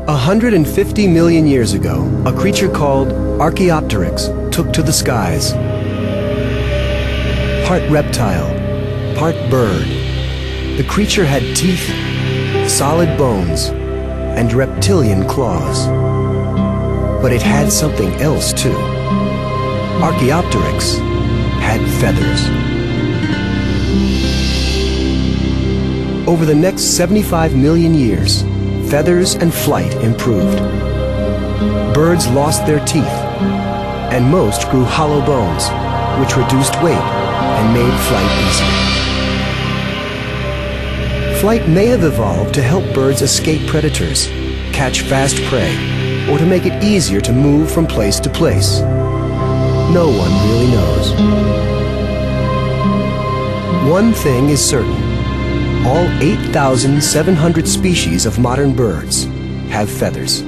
150 million years ago, a creature called Archaeopteryx took to the skies. Part reptile, part bird, the creature had teeth, solid bones, and reptilian claws. But it had something else too. Archaeopteryx had feathers. Over the next 75 million years, feathers and flight improved. Birds lost their teeth, and most grew hollow bones, which reduced weight and made flight easier. Flight may have evolved to help birds escape predators, catch fast prey, or to make it easier to move from place to place. No one really knows. One thing is certain. All 8,700 species of modern birds have feathers.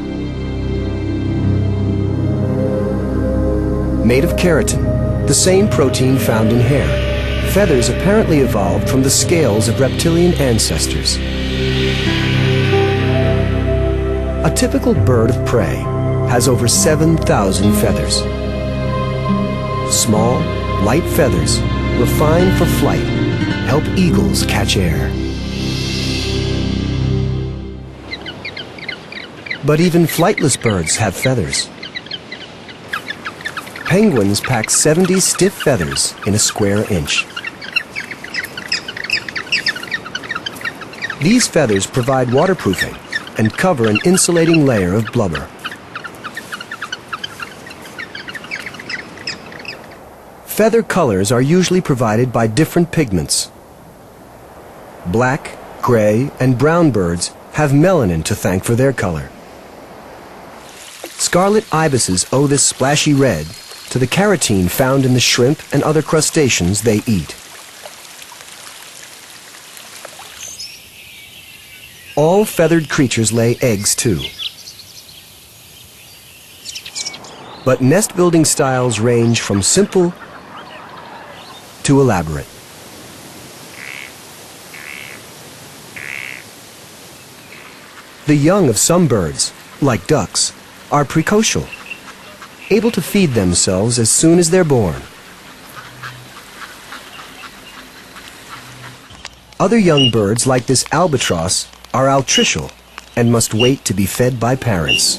Made of keratin, the same protein found in hair, feathers apparently evolved from the scales of reptilian ancestors. A typical bird of prey has over 7,000 feathers. Small, light feathers, refined for flight, help eagles catch air. But even flightless birds have feathers. Penguins pack 70 stiff feathers in a square inch. These feathers provide waterproofing and cover an insulating layer of blubber. Feather colors are usually provided by different pigments. Black, gray, and brown birds have melanin to thank for their color. Scarlet ibises owe this splashy red to the keratin found in the shrimp and other crustaceans they eat. All feathered creatures lay eggs too. But nest-building styles range from simple to elaborate. The young of some birds, like ducks, are precocial, able to feed themselves as soon as they're born. Other young birds, like this albatross, are altricial and must wait to be fed by parents.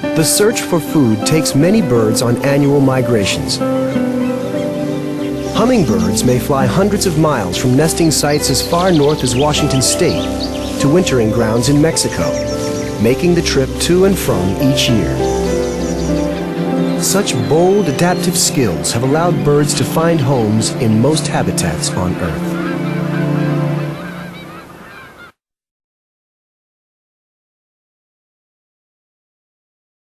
The search for food takes many birds on annual migrations. Hummingbirds may fly hundreds of miles from nesting sites as far north as Washington State to wintering grounds in Mexico, making the trip to and from each year. Such bold adaptive skills have allowed birds to find homes in most habitats on Earth.